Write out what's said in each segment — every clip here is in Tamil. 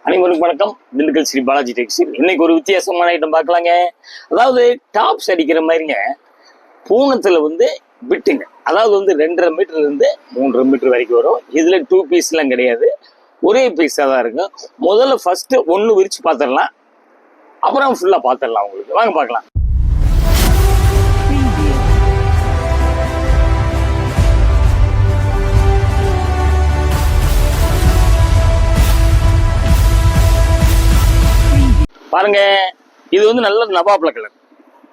அனைவருக்கும் வணக்கம். திண்டுக்கல் ஸ்ரீ பாலாஜி டெக்ஸ்டைல். இன்னைக்கு ஒரு வித்தியாசமான ஐட்டம் பார்க்கலாங்க. அதாவது டாப்ஸ் அடிக்கிற மாதிரிங்க பூனத்துல பிட்டுங்க. அதாவது 2.5 மீட்டர்ல இருந்து 3 மீட்டர் வரைக்கும் வரும். இதுல 2 பீஸ்லாம் கிடையாது, ஒரே பீஸா தான் இருக்கும். முதல்ல ஃபர்ஸ்ட் ஒன்று விரிச்சு பார்த்துடலாம், அப்புறம் ஃபுல்லா பார்த்துடலாம். உங்களுக்கு வாங்க பார்க்கலாம். பாருங்க, இது நல்ல நவாப்ல கலர்.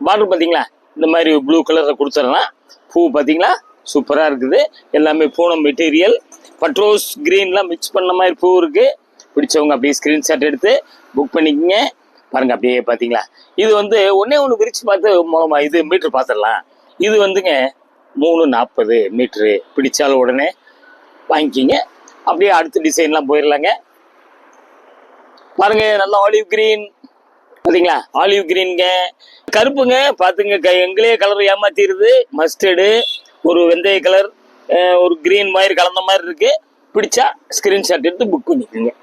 பார்டர் பார்த்தீங்களா, இந்த மாதிரி ப்ளூ கலர்ல கொடுத்துடலாம். பூ பார்த்தீங்களா, சூப்பரா இருக்குது. எல்லாமே பூனம் மெட்டீரியல், பட்ரோஸ் கிரீன்லாம் மிக்ஸ் பண்ண மாதிரி பூ இருக்கு. பிடிச்சவங்க அப்படியே ஸ்கிரீன்ஷாட் எடுத்து புக் பண்ணிக்கங்க. பாருங்க, அப்படியே பார்த்தீங்களா, இது ஒன்னே ஒன்று விரிச்சு பார்த்து மூலமா இது மீட்டர் பார்த்துடலாம். இது 340 மீட்ரு. பிடிச்சாலும் உடனே வாங்கிக்கிங்க. அப்படியே அடுத்த டிசைன்லாம் போயிடலாங்க. பாருங்க, நல்லா ஆலிவ் கிரீன் பார்த்தீங்களா, ஆலிவ் கிரீனுங்க. கருப்புங்க பார்த்துங்க, எங்களே கலர் ஏமாத்திடுது. மஸ்டர்டு, ஒரு வெந்தய கலர், ஒரு கிரீன் மாதிரி கலந்த மாதிரி இருக்கு. பிடிச்சா ஸ்கிரீன்ஷாட் எடுத்து புக் பண்ணிக்கோங்க.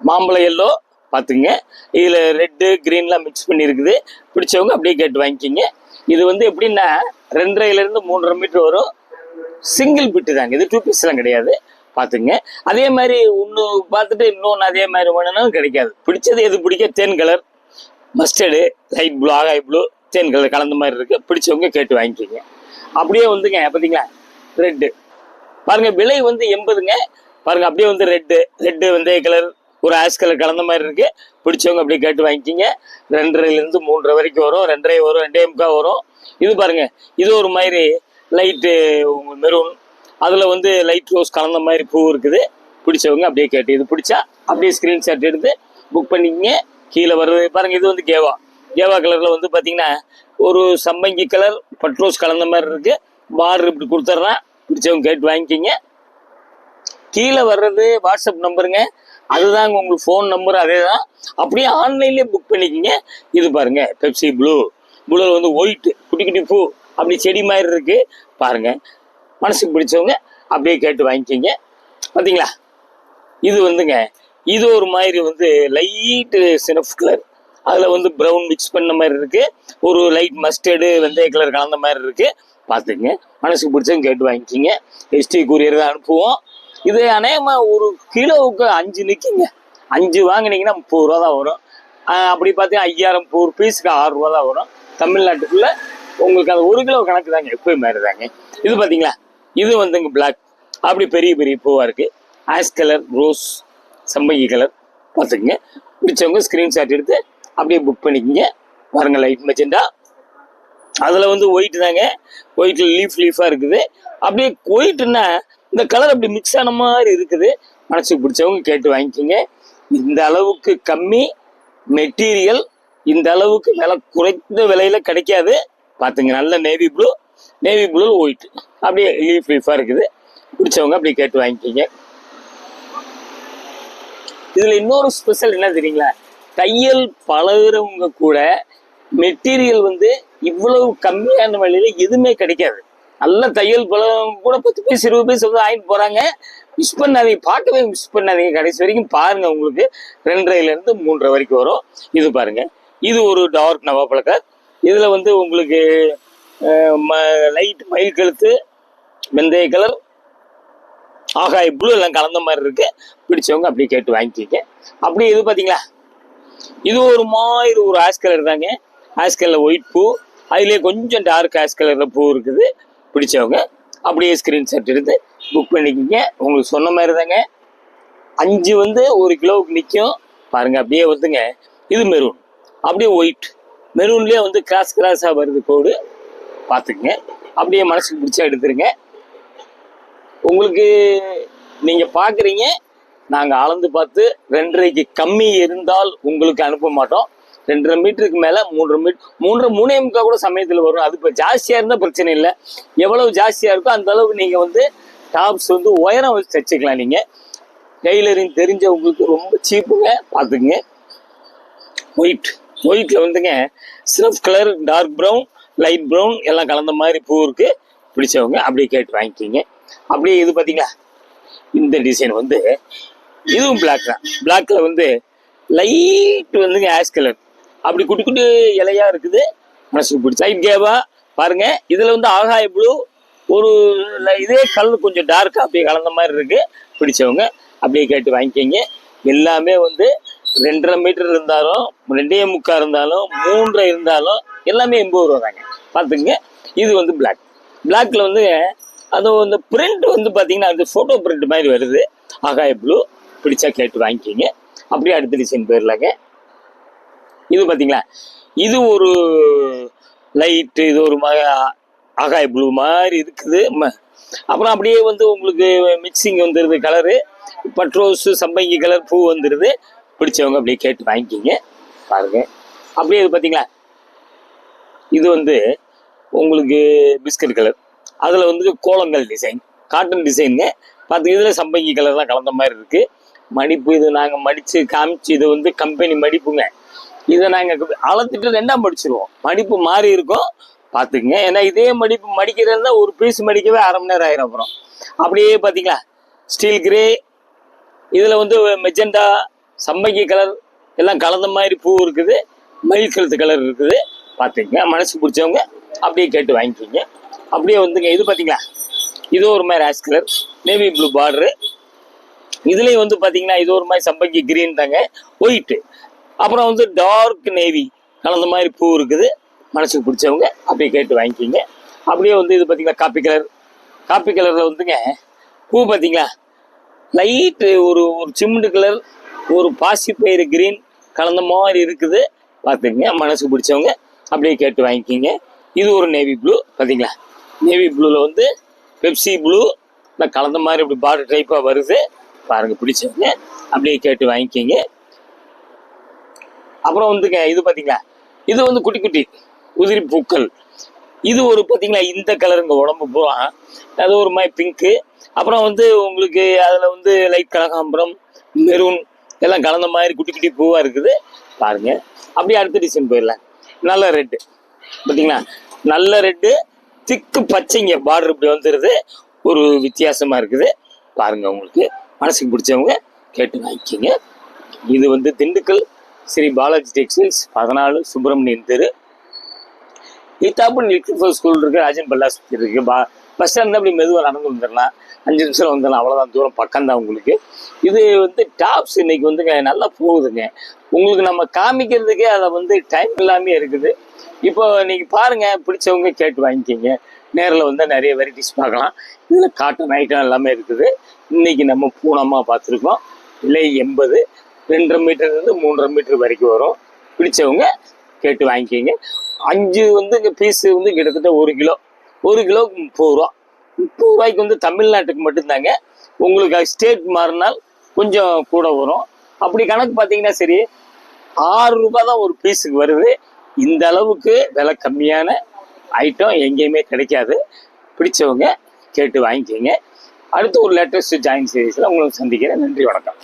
மாம்பழம் எல்லோ பார்த்துங்க, இதில் ரெட்டு கிரீன்லாம் மிக்ஸ் பண்ணியிருக்குது. பிடிச்சவங்க அப்படியே கேட்டு வாங்கிக்கிங்க. இது எப்படின்னா 2.5 3.5 மீட்டர் வரும். சிங்கிள் பிட்டு தாங்க இது, 2 பீஸ்லாம் கிடையாது. பார்த்துங்க. அதே மாதிரி ஒன்று பார்த்துட்டு இன்னொன்று அதே மாதிரி வேணும்னாலும் கிடைக்காது. பிடிச்சது எது பிடிக்க, தேன் கலர், மஸ்டர்டு, லைட் ப்ளூ, ஆகாய் ப்ளூ, தேன் கலர் கலந்த மாதிரி இருக்கு. பிடிச்சவங்க கேட்டு வாங்கிக்கிங்க. அப்படியே பார்த்தீங்களா ரெட்டு பாருங்க, விலை 80ங்க. பாருங்க, அப்படியே ரெட்டு வெந்தய கலர், ஒரு ஆஷ் கலர் கலந்த மாதிரி இருக்கு. பிடிச்சவங்க அப்படியே கேட்டு வாங்கிக்கிங்க. 2.5 3 வரைக்கும் வரும். 2.5 வரும், 2.25 வரும். இது பாருங்க, இது ஒரு மாதிரி லைட்டு மெரூன், அதுல லைட் ரோஸ் கலந்த மாதிரி பூ இருக்குது. பிடிச்சவங்க அப்படியே கேட்டு, இது பிடிச்சா அப்படியே ஸ்கிரீன்ஷாட் எடுத்து புக் பண்ணிக்கங்க. கீழே வருது பாருங்க, இது கேவா கலர்ல பாத்தீங்கன்னா ஒரு சம்பங்கி கலர் பட்ரோஸ் கலந்த மாதிரி இருக்கு. பார் இப்படி கொடுத்துட்றேன். பிடிச்சவங்க கேட்டு வாங்கிக்கிங்க. கீழே வர்றது வாட்ஸ்அப் நம்பருங்க, அதுதாங்க உங்களுக்கு ஃபோன் நம்பர், அதே தான். அப்படியே ஆன்லைன்லேயே புக் பண்ணிக்கிங்க. இது பாருங்க, பெப்சி ப்ளூ, ப்ளூவில் ஒயிட் குட்டி குட்டி பூ அப்படி செடி மாதிரி இருக்கு. பாருங்க, மனசுக்கு பிடிச்சவங்க அப்படியே கேட்டு வாங்கிக்கிங்க. பார்த்தீங்களா, இது இது ஒரு மாதிரி லைட்டு சினஃப் கலர், அதில் ப்ரௌன் மிக்ஸ் பண்ண மாதிரி இருக்கு. ஒரு லைட் மஸ்டர்டு வெந்தய கலர் கலந்த மாதிரி இருக்கு. பார்த்துங்க, மனசுக்கு பிடிச்சவங்க கேட்டு வாங்கிக்கிங்க. எஸ்டி கூரியர் தான் அனுப்புவோம். இது அநேகமாக ஒரு கிலோவுக்கு 5 நிற்கிங்க. 5 வாங்கினீங்கன்னா 30 ரூபா தான் வரும். அப்படி பார்த்தீங்கன்னா 5000 ஒரு பீஸுக்கு 6 ரூபா தான் வரும். தமிழ்நாட்டுக்குள்ள உங்களுக்கு அது 1 கிலோ கணக்கு தாங்க, எப்பயும் மாதிரி தாங்க. இது பார்த்தீங்களா, இது பிளாக், அப்படி பெரிய பெரிய பூவா இருக்கு. ஆஷ் கலர், ரோஸ், சம்பங்கி கலர். பார்த்துக்குங்க. பிடிச்சவங்க ஸ்கிரீன்ஷாட் எடுத்து அப்படியே புக் பண்ணிக்கோங்க. பாருங்க, லைட் மெஜெண்டா, அதில் ஒயிட் தாங்க. ஒயிட்ல லீஃபா இருக்குது. அப்படியே ஒயிட்னா இந்த கலர் அப்படி மிக்ஸ் ஆன மாதிரி இருக்குது. மனசுக்கு பிடிச்சவங்க கேட்டு வாங்கிக்கோங்க. இந்த அளவுக்கு கம்மி மெட்டீரியல், இந்த அளவுக்கு விலை குறைந்த விலையில கிடைக்காது. பார்த்துங்க, நல்ல நேவி ப்ளூ ஒயிட் அப்படியே லீஃபா இருக்குது. பிடிச்சவங்க அப்படியே கேட்டு வாங்கிக்கிங்க. இதுல இன்னொரு ஸ்பெஷல் என்ன தெரியுங்களா, தையல் பழகுறவங்க கூட மெட்டீரியல் இவ்வளவு கம்மியான விலையில எதுவுமே கிடைக்காது. நல்ல தையல் பழகுறவங்க கூட 10 பீஸ் 20 பீஸ் வாங்கிட்டு போறாங்க. மிஸ் பண்ணாதீங்க, பார்க்கவே மிஸ் பண்ணாதீங்க. கடைசி வரைக்கும் பாருங்க, உங்களுக்கு 2.5 3 வரைக்கும் வரும். இது பாருங்க, இது ஒரு டார்க் நவாப்பழ கலர். இதுல உங்களுக்கு லைட் மயில் கழுத்து, வெந்தய கலர், ஆகாய் ப்ளூ எல்லாம் கலந்த மாதிரி இருக்கு. பிடிச்சவங்க அப்படியே கேட்டு வாங்கிக்கிங்க. அப்படியே இது பாத்தீங்களா, இது ஒரு மாதிரி ஒரு ஆஷ் கலர் தாங்க. ஆஷ் கலர் ஒயிட் பூ, அதுலேயே கொஞ்சம் டார்க் ஆஷ் கலர்ல பூ இருக்குது. பிடிச்சவங்க அப்படியே ஸ்கிரீன்ஷாட் எடுத்து புக் பண்ணிக்கிங்க. உங்களுக்கு சொன்ன மாதிரி தாங்க, 5 1 கிலோவுக்கு நிற்கும். பாருங்க, அப்படியே இது மெரூன், அப்படியே ஒயிட், மெரூன்லேயே கிராஸாக வருது கோடு. பார்த்துக்குங்க. அப்படியே மனசுக்கு பிடிச்சா எடுத்துருங்க. உங்களுக்கு நீங்கள் பார்க்குறீங்க, நாங்கள் அளந்து பார்த்து 2.5க்கு கம்மி இருந்தால் உங்களுக்கு அனுப்ப மாட்டோம். 2.5 மீட்டருக்கு மேலே 3 மீட்டர் 3.5 கூட சமயத்தில் வரும். அது இப்போ ஜாஸ்தியாக இருந்தால் பிரச்சனை இல்லை. எவ்வளவு ஜாஸ்தியாக இருக்கோ அந்த அளவுக்கு நீங்கள் டாப்ஸ் உயரம் வச்சு தைச்சிக்கலாம். நீங்கள் டெய்லரிங் தெரிஞ்சவங்களுக்கு ரொம்ப சீப்புங்க. பார்த்துக்குங்க. ஒயிட்ல snuff colour, dark brown, light brown எல்லாம் கலந்த மாதிரி பூ இருக்கு. பிடிச்சவங்க அப்படியே கேட்டு வாங்கிக்கிங்க. அப்படியே இது பார்த்தீங்களா, இந்த டிசைன் இதுவும் பிளாக் தான். பிளாக்ல வந்து லைட் வந்துங்க ஆஷ் கலர், அப்படி குட்டி குட்டி இலையா இருக்குது, மனசுக்கு பிடிச்ச லைட் கேவா பாருங்க. இதுல வந்து ஆகாய ப்ளூ ஒரு இதே கலர் கொஞ்சம் டார்க்கா அப்படியே கலந்த மாதிரி இருக்கு. பிடிச்சவங்க அப்படியே கேட்டு வாங்கிக்கோங்க. எல்லாமே வந்து 2.5 மீட்டர் இருந்தாலும் 2.25 இருந்தாலும் 3 இருந்தாலும் எல்லாமே 80 ரூபா தாங்க. பார்த்துங்க. இது வந்து பிளாக். பிளாக்ல வந்து அது அந்த பிரிண்ட் வந்து பார்த்தீங்கன்னா அது ஃபோட்டோ பிரிண்ட் மாதிரி வருது. ஆகாய ப்ளூ பிடிச்சா கேட்டு வாங்கிக்கிங்க. அப்படியே அடுத்த டிசைன் போயிடலாங்க. இது பார்த்தீங்களா, இது ஒரு லைட்டு, இது ஒரு ஆகாய ப்ளூ மாதிரி இருக்குது. அப்புறம் அப்படியே வந்து உங்களுக்கு மிக்சிங் வந்துடுது கலரு, பட்ரோஸு சம்பங்கி கலர் பூ வந்துடுது. பிடிச்சவங்க அப்படியே கேட்டு வாங்கிக்கிங்க. பாருங்க. அப்படியே இது பார்த்தீங்களா, இது வந்து உங்களுக்கு பிஸ்கட் கலர், அதில் வந்து கோலங்கள் டிசைன், காட்டன் டிசைனுங்க. பார்த்து இதில் சம்பங்கி கலர்லாம் கலந்த மாதிரி இருக்குது. மடிப்பு இது நாங்கள் மடித்து காமிச்சு, இது வந்து கம்பெனி மடிப்புங்க. இதை நாங்கள் அளத்துட்டு 2ஆம் மடிச்சிருவோம். மடிப்பு மாறி இருக்கும், பார்த்துக்குங்க. ஏன்னா இதே மடிப்பு மடிக்கிறதா ஒரு பீஸ் மடிக்கவே 1/2 மணி நேரம் ஆயிரும். அப்புறம் அப்படியே பார்த்தீங்களா ஸ்டீல் கிரே, இதில் வந்து மெஜெண்டா சம்பங்கி கலர் எல்லாம் கலந்த மாதிரி பூ இருக்குது. மயில் கழுத்து கலர் இருக்குது. பார்த்துக்குங்க. மனசு பிடிச்சவங்க அப்படியே கேட்டு வாங்கிக்கிங்க. அப்படியே வந்துங்க. இது பார்த்தீங்களா, இது ஒரு மாதிரி ash colour, navy blue border. இதுலேயும் வந்து பார்த்தீங்கன்னா இது ஒரு மாதிரி சம்பங்கி கிரீன் தாங்க, ஒயிட்டு. அப்புறம் வந்து டார்க் நேவி கலந்த மாதிரி பூ இருக்குது. மனசுக்கு பிடிச்சவங்க அப்படியே கேட்டு வாங்கிக்கிங்க. அப்படியே வந்து இது பார்த்தீங்கன்னா காப்பி கலர். காப்பி கலரில் வந்துங்க பூ பார்த்தீங்களா லைட்டு ஒரு சிமெண்ட் கலர், ஒரு பாசிப்பயிறு கிரீன் கலந்த மாதிரி இருக்குது. பார்த்துக்குங்க. மனசுக்கு பிடிச்சவங்க அப்படியே கேட்டு வாங்கிக்கிங்க. இது ஒரு நேவி ப்ளூ பார்த்தீங்களா, நேவி ப்ளூவில் வந்து பெப்சி ப்ளூ கலந்த மாதிரி இப்படி பார்டர் டைப்பாக வருது. பாருங்கள். பிடிச்சவங்க அப்படியே கேட்டு வாங்கிக்கிங்க. அப்புறம் வந்துங்க இது பார்த்தீங்களா, இது வந்து குட்டி குட்டி உதிரி பூக்கள். இது ஒரு பார்த்தீங்களா இந்த கலருங்க, உடம்பு பூரா அது ஒரு மாதிரி பிங்க்கு. அப்புறம் வந்து உங்களுக்கு அதில் வந்து லைட் கனகாம்பரம், மெரூன் எல்லாம் கலந்த மாதிரி குட்டி குட்டி பூவாக இருக்குது. பாருங்க. அப்படியே அடுத்த டிசைன் போயிடலாம். நல்ல ரெட்டு பார்த்தீங்களா, நல்ல ரெட்டு, திக்கு பச்சைங்க பார்டர் இப்படி வந்துடுது. ஒரு வித்தியாசமாக இருக்குது. பாருங்க. உங்களுக்கு மனசுக்கு பிடிச்சவங்க கேட்டு வாங்கிக்கிங்க. இது வந்து திண்டுக்கல் ஸ்ரீ பாலாஜி டெக்ஸ்டைல்ஸ் 14 சுப்பிரமணியன் தெரு. இத்தாப்பு லிட்டில் ஸ்கூல் இருக்கு, ராஜன் பல்லாஸ் இருக்கு. பஸ் ஸ்டாண்ட் அப்படி மெதுவாக நடந்து வந்துடலாம், 5 நிமிஷம் வந்துடலாம். அவ்வளோதான், தூரம் பக்கம்தான் உங்களுக்கு. இது வந்து டாப்ஸ் இன்னைக்கு வந்துங்க நல்லா போகுதுங்க. உங்களுக்கு நம்ம காமிக்கிறதுக்கே அதை வந்து டைம் இல்லாமே இருக்குது. இப்போ நீங்கள் பாருங்க. பிடிச்சவங்க கேட்டு வாங்கிக்கிங்க. நேரில் வந்து நிறைய வெரைட்டிஸ் பார்க்கலாம். இதில் காட்டன் ஐட்டம் எல்லாமே இருக்குது. இன்னைக்கு நம்ம பூனமாக பார்த்துருக்கோம். விலை 80, 2.5 மீட்டர்லேருந்து 3.5 மீட்டர் வரைக்கும் வரும். பிடிச்சவங்க கேட்டு வாங்கிக்கிங்க. 5 வந்து இங்கே பீஸு வந்து கிட்டத்தட்ட 1 கிலோ, 1 கிலோவுக்கு 30 ரூபா. 30 ரூபாய்க்கு வந்து தமிழ்நாட்டுக்கு மட்டும்தாங்க. உங்களுக்கு ஸ்டேட் மாறினால் கொஞ்சம் கூட வரும். அப்படி கணக்கு பார்த்தீங்கன்னா சரி 6 ரூபாய் தான் ஒரு பீஸுக்கு வருது. இந்த அளவுக்கு விலை கம்மியான ஐட்டம் எங்கேயுமே கிடைக்காது. பிடிச்சவங்க கேட்டு வாங்கிக்கோங்க. அடுத்து ஒரு லேட்டஸ்ட் ஜாயின் சீரீஸில் உங்களுக்கு சந்திக்கிறேன். நன்றி, வணக்கம்.